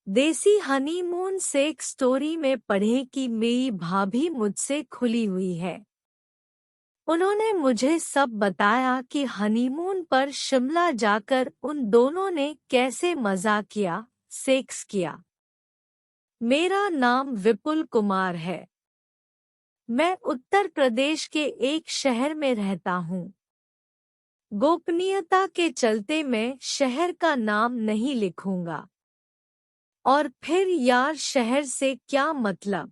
देसी honeymoon sex story में पढ़ें कि मेरी भाभी मुझसे खुली हुई है। उन्होंने मुझे सब बताया कि हनीमून पर शिमला जाकर उन दोनों ने कैसे मजा किया, सेक्स किया। मेरा नाम विपुल कुमार है। मैं उत्तर प्रदेश के एक शहर में रहता हूँ। गोपनीयता के चलते मैं शहर का नाम नहीं लिखूंगा। और फिर यार शहर से क्या मतलब?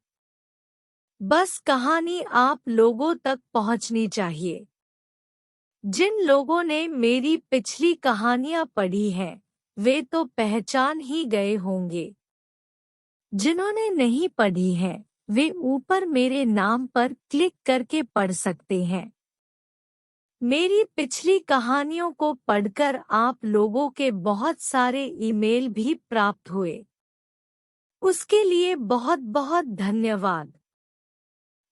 बस कहानी आप लोगों तक पहुंचनी चाहिए। जिन लोगों ने मेरी पिछली कहानियां पढ़ी हैं, वे तो पहचान ही गए होंगे। जिन्होंने नहीं पढ़ी हैं, वे ऊपर मेरे नाम पर क्लिक करके पढ़ सकते हैं। मेरी पिछली कहानियों को पढ़कर आप लोगों के बहुत सारे ईमेल भी प्राप्त हुए। उसके लिए बहुत बहुत धन्यवाद।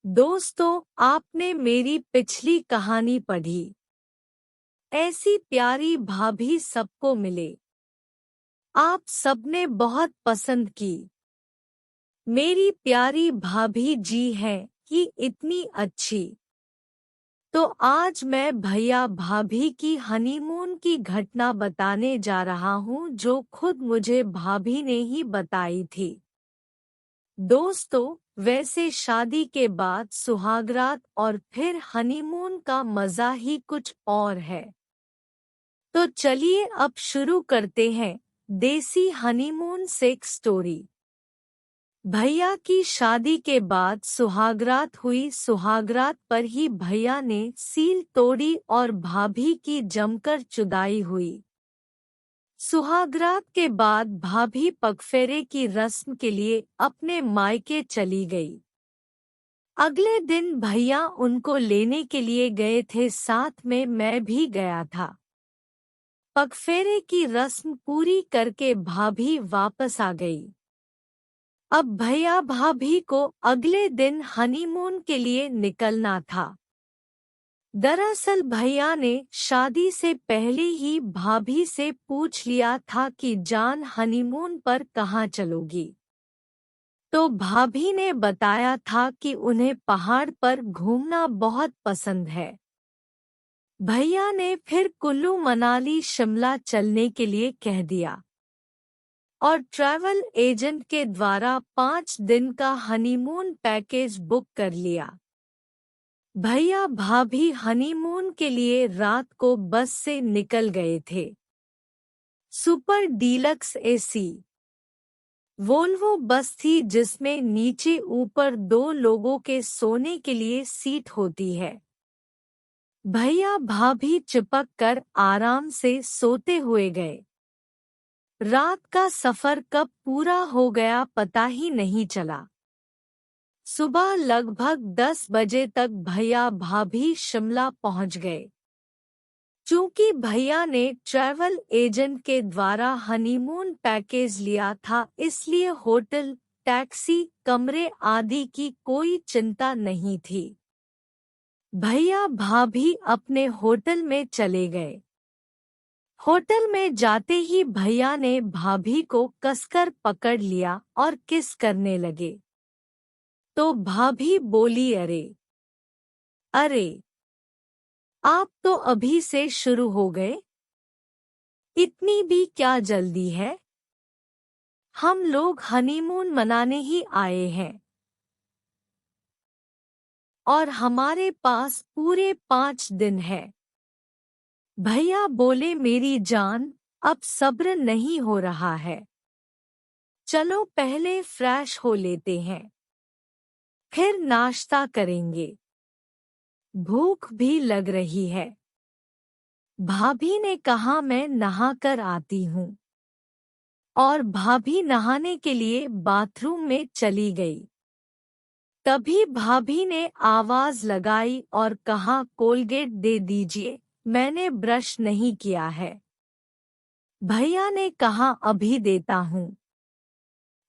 दोस्तों, आपने मेरी पिछली कहानी पढ़ी। ऐसी प्यारी भाभी सबको मिले। आप सबने बहुत पसंद की। मेरी प्यारी भाभी जी हैं कि इतनी अच्छी। तो आज मैं भैया भाभी की हनीमून की घटना बताने जा रहा हूँ, जो खुद मुझे भाभी ने ही बताई थी। दोस्तों, वैसे शादी के बाद सुहागरात और फिर हनीमून का मजा ही कुछ और है। तो चलिए अब शुरू करते हैं देसी हनीमून सेक्स स्टोरी। भैया की शादी के बाद सुहागरात हुई। सुहागरात पर ही भैया ने सील तोड़ी और भाभी की जमकर चुदाई हुई। सुहागरात के बाद भाभी पगफेरे की रस्म के लिए अपने मायके चली गई। अगले दिन भैया उनको लेने के लिए गए थे, साथ में मैं भी गया था। पगफेरे की रस्म पूरी करके भाभी वापस आ गई। अब भैया भाभी को अगले दिन हनीमून के लिए निकलना था। दरअसल भैया ने शादी से पहले ही भाभी से पूछ लिया था कि जान हनीमून पर कहाँ चलोगी। तो भाभी ने बताया था कि उन्हें पहाड़ पर घूमना बहुत पसंद है। भैया ने फिर कुल्लू मनाली शिमला चलने के लिए कह दिया और ट्रैवल एजेंट के द्वारा 5 दिन का हनीमून पैकेज बुक कर लिया। भैया भाभी हनीमून के लिए रात को बस से निकल गए थे। Super deluxe AC Volvo bus थी, जिसमें नीचे ऊपर 2 लोगों के सोने के लिए सीट होती है। भैया भाभी चिपक कर आराम से सोते हुए गए। रात का सफर कब पूरा हो गया पता ही नहीं चला। सुबह लगभग 10 बजे तक भैया भाभी शिमला पहुंच गए। चूंकि भैया ने ट्रैवल एजेंट के द्वारा हनीमून पैकेज लिया था, इसलिए होटल, टैक्सी, कमरे आदि की कोई चिंता नहीं थी। भैया भाभी अपने होटल में चले गए। होटल में जाते ही भैया ने भाभी को कसकर पकड़ लिया और किस करने लगे। तो भाभी बोली, अरे अरे, आप तो अभी से शुरू हो गए। इतनी भी क्या जल्दी है? हम लोग हनीमून मनाने ही आए हैं और हमारे पास पूरे 5 दिन है। भैया बोले, मेरी जान, अब सब्र नहीं हो रहा है। चलो पहले फ्रेश हो लेते हैं, फिर नाश्ता करेंगे। भूख भी लग रही है। भाभी ने कहा, मैं नहा कर आती हूँ। और भाभी नहाने के लिए बाथरूम में चली गई। तभी भाभी ने आवाज लगाई और कहा, कोलगेट दे दीजिए, मैंने ब्रश नहीं किया है। भैया ने कहा, अभी देता हूँ।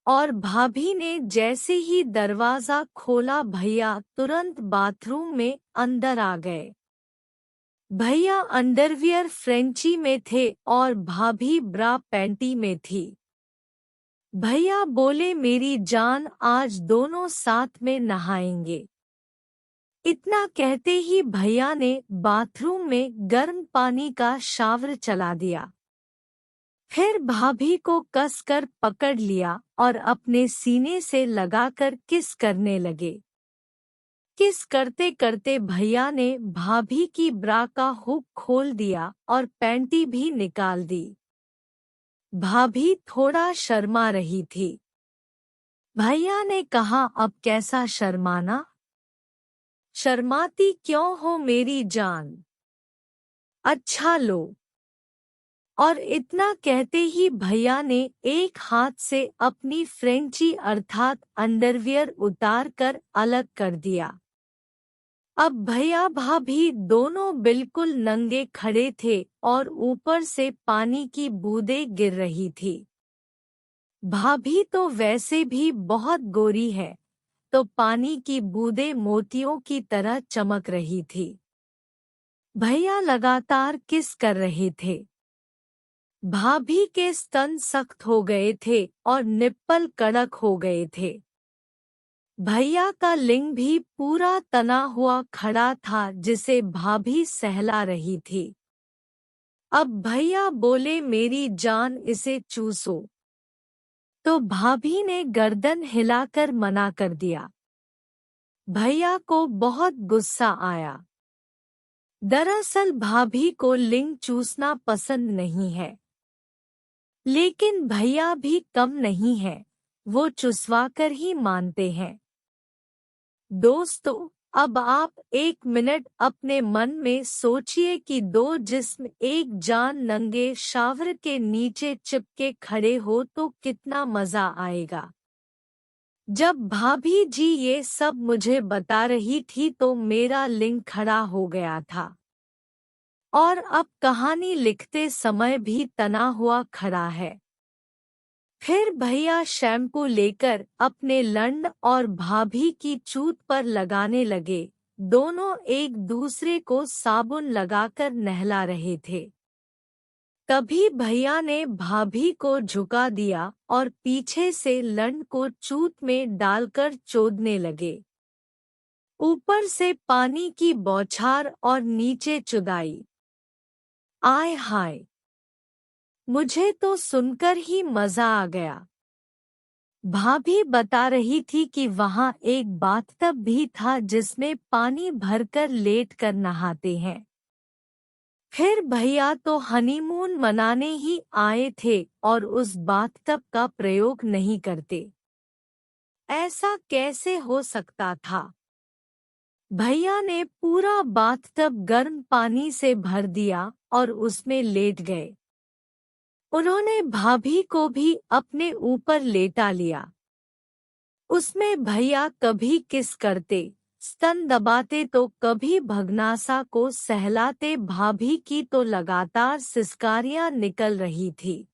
और भाभी ने जैसे ही दरवाजा खोला, भैया तुरंत बाथरूम में अंदर आ गए। भैया अंडरवियर फ्रेंची में थे और भाभी ब्रा पैंटी में थी। भैया बोले मेरी जान आज दोनों साथ में नहाएंगे। इतना कहते ही भैया ने बाथरूम में गर्म पानी का शावर चला दिया। फिर भाभी को कसकर पकड़ लिया और अपने सीने से लगाकर किस करने लगे। किस करते करते भैया ने भाभी की ब्रा का हुक खोल दिया और पैंटी भी निकाल दी। भाभी थोड़ा शर्मा रही थी। भैया ने कहा अब कैसा शर्माना? शर्माती क्यों हो मेरी जान? अच्छा लो। और इतना कहते ही भैया ने एक हाथ से अपनी फ्रेंची अर्थात अंडरवियर उतार कर अलग कर दिया। अब भैया भाभी दोनों बिल्कुल नंगे खड़े थे और ऊपर से पानी की बूंदें गिर रही थी। भाभी तो वैसे भी बहुत गोरी है, तो पानी की बूंदें मोतियों की तरह चमक रही थी। भैया लगातार किस कर रहे थे। भाभी के स्तन सख्त हो गए थे और निप्पल कड़क हो गए थे। भैया का लिंग भी पूरा तना हुआ खड़ा था जिसे भाभी सहला रही थी। अब भैया बोले मेरी जान इसे चूसो। तो भाभी ने गर्दन हिलाकर मना कर दिया। भैया को बहुत गुस्सा आया। दरअसल भाभी को लिंग चूसना पसंद नहीं है, लेकिन भैया भी कम नहीं है, वो चुसवा कर ही मानते हैं। दोस्तों, अब आप 1 मिनट अपने मन में सोचिए कि दो जिस्म एक जान नंगे शावर के नीचे चिपके खड़े हो तो कितना मजा आएगा। जब भाभी जी ये सब मुझे बता रही थी तो मेरा लिंग खड़ा हो गया था और अब कहानी लिखते समय भी तना हुआ खड़ा है। फिर भैया शैम्पू लेकर अपने लंड और भाभी की चूत पर लगाने लगे। दोनों एक दूसरे को साबुन लगाकर नहला रहे थे। तभी भैया ने भाभी को झुका दिया और पीछे से लंड को चूत में डालकर चोदने लगे। ऊपर से पानी की बौछार और नीचे चुदाई। आय हाय, मुझे तो सुनकर ही मजा आ गया। भाभी बता रही थी कि वहां एक बाथटब भी था जिसमें पानी भरकर लेटकर नहाते हैं। फिर भैया तो हनीमून मनाने ही आए थे और उस बाथटब का प्रयोग नहीं करते। ऐसा कैसे हो सकता था? भैया ने पूरा बाथटब गर्म पानी से भर दिया और उसमें लेट गए। उन्होंने भाभी को भी अपने ऊपर लेटा लिया। उसमें भैया कभी किस करते, स्तन दबाते तो कभी भगनासा को सहलाते। भाभी की तो लगातार सिसकारियां निकल रही थी।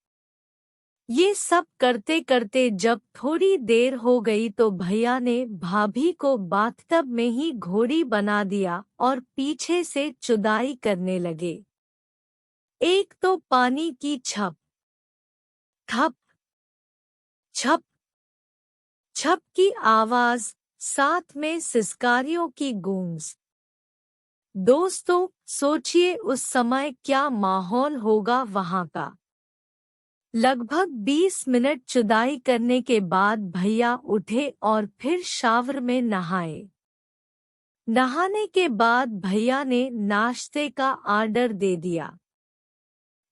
ये सब करते करते जब थोड़ी देर हो गई तो भैया ने भाभी को बाथटब में ही घोड़ी बना दिया और पीछे से चुदाई करने लगे। एक तो पानी की छप थप छप छप की आवाज, साथ में सिसकारियों की गूंज। दोस्तों, सोचिए उस समय क्या माहौल होगा वहां का। लगभग 20 मिनट चुदाई करने के बाद भैया उठे और फिर शावर में नहाए। नहाने के बाद भैया ने नाश्ते का ऑर्डर दे दिया।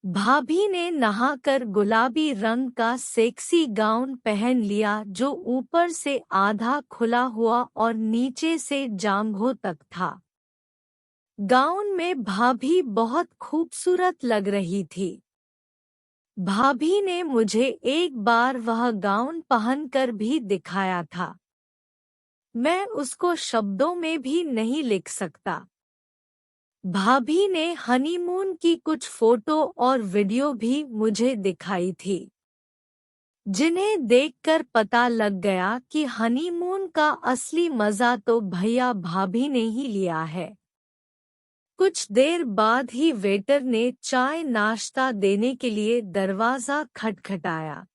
भाभी ने नहाकर गुलाबी रंग का सेक्सी गाउन पहन लिया जो ऊपर से आधा खुला हुआ और नीचे से जांघों तक था। गाउन में भाभी बहुत खूबसूरत लग रही थी। भाभी ने मुझे एक बार वह गाउन पहनकर भी दिखाया था। मैं उसको शब्दों में भी नहीं लिख सकता। भाभी ने हनीमून की कुछ फोटो और वीडियो भी मुझे दिखाई थी, जिन्हें देखकर पता लग गया कि हनीमून का असली मजा तो भैया भाभी ने ही लिया है। कुछ देर बाद ही वेटर ने चाय नाश्ता देने के लिए दरवाजा खटखटाया।